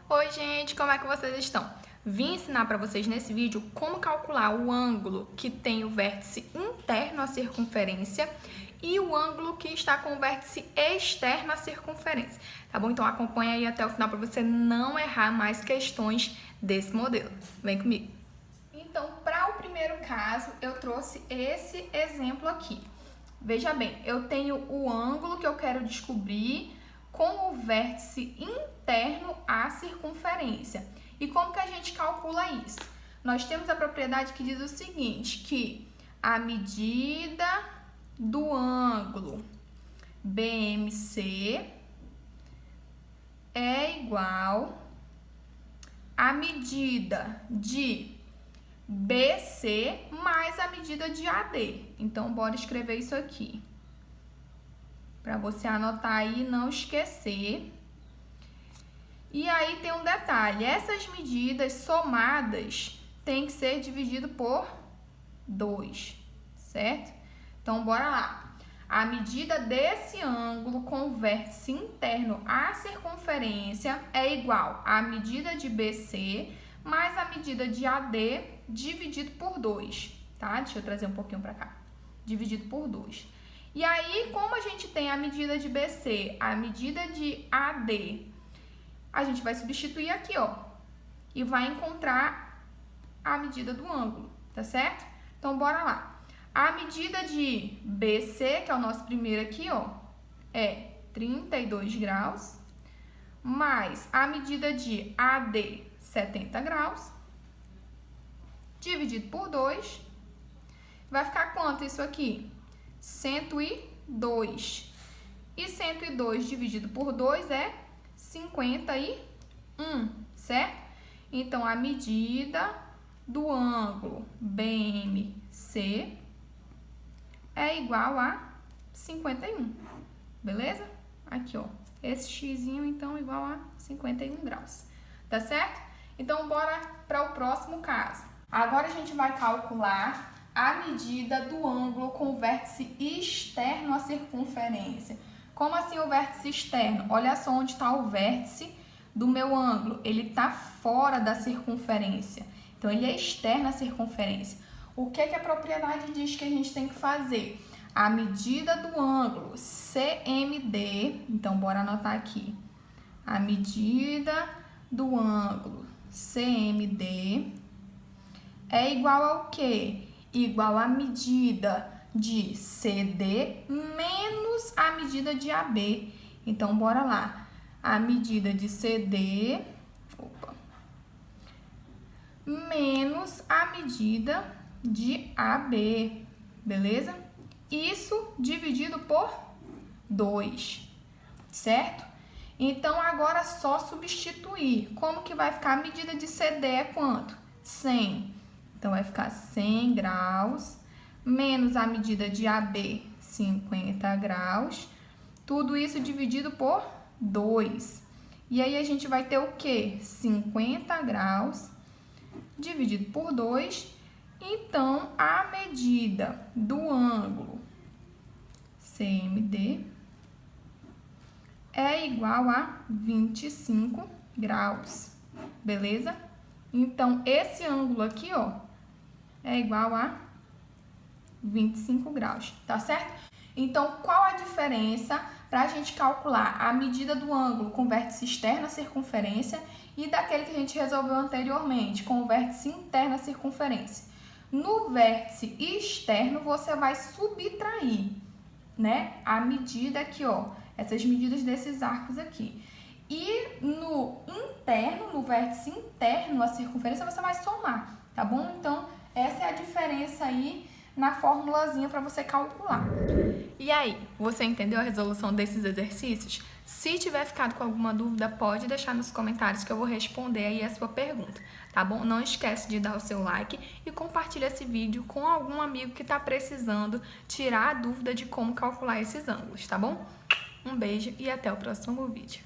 Oi, gente, como é que vocês estão? Vim ensinar para vocês nesse vídeo como calcular o ângulo que tem o vértice interno à circunferência e o ângulo que está com o vértice externo à circunferência, tá bom? Então acompanha aí até o final para você não errar mais questões desse modelo. Vem comigo. Então, para o primeiro caso, eu trouxe esse exemplo aqui. Veja bem, eu tenho o ângulo que eu quero descobrir com o vértice interno à circunferência. E como que a gente calcula isso? Nós temos a propriedade que diz o seguinte, que a medida do ângulo BMC é igual à medida de BC mais a medida de AD. Então, bora escrever isso aqui, para você anotar aí e não esquecer. E aí tem um detalhe, essas medidas somadas tem que ser dividido por 2, certo? Então, bora lá. A medida desse ângulo com o vértice interno à circunferência é igual à medida de BC mais a medida de AD dividido por 2, tá? Deixa eu trazer um pouquinho para cá. Dividido por 2. E aí, como a gente tem a medida de BC, a medida de AD, a gente vai substituir aqui, ó, e vai encontrar a medida do ângulo, tá certo? Então, bora lá. A medida de BC, que é o nosso primeiro aqui, ó, é 32 graus, mais a medida de AD, 70 graus, dividido por 2, vai ficar quanto isso aqui? 102. E 102 dividido por 2 é 51, certo? Então, a medida do ângulo BMC é igual a 51, beleza? Aqui, ó, esse xzinho, então, igual a 51 graus, tá certo? Então, bora para o próximo caso. Agora, a gente vai calcular a medida do ângulo com o vértice externo à circunferência. Como assim o vértice externo? Olha só onde está o vértice do meu ângulo. Ele está fora da circunferência. Então, ele é externo à circunferência. O que a propriedade diz que a gente tem que fazer? A medida do ângulo CMD, então, bora anotar aqui. A medida do ângulo CMD é igual ao quê? Igual à medida de CD menos a medida de AB. Então, bora lá. A medida de CD menos a medida de AB, beleza? Isso dividido por 2, certo? Então, agora é só substituir. Como que vai ficar? A medida de CD é quanto? 100. Então, vai ficar 100 graus menos a medida de AB, 50 graus. Tudo isso dividido por 2. E aí, a gente vai ter o quê? 50 graus dividido por 2. Então, a medida do ângulo CMD é igual a 25 graus, beleza? Então, esse ângulo aqui, ó, é igual a 25 graus, tá certo? Então, qual a diferença para a gente calcular a medida do ângulo com o vértice externo à circunferência e daquele que a gente resolveu anteriormente, com o vértice interno à circunferência? No vértice externo, você vai subtrair, né, a medida aqui, ó, essas medidas desses arcos aqui. E no interno, no vértice interno à circunferência, você vai somar, tá bom? Então, essa é a diferença aí na formulazinha para você calcular. E aí, você entendeu a resolução desses exercícios? Se tiver ficado com alguma dúvida, pode deixar nos comentários que eu vou responder aí a sua pergunta, tá bom? Não esquece de dar o seu like e compartilha esse vídeo com algum amigo que está precisando tirar a dúvida de como calcular esses ângulos, tá bom? Um beijo e até o próximo vídeo.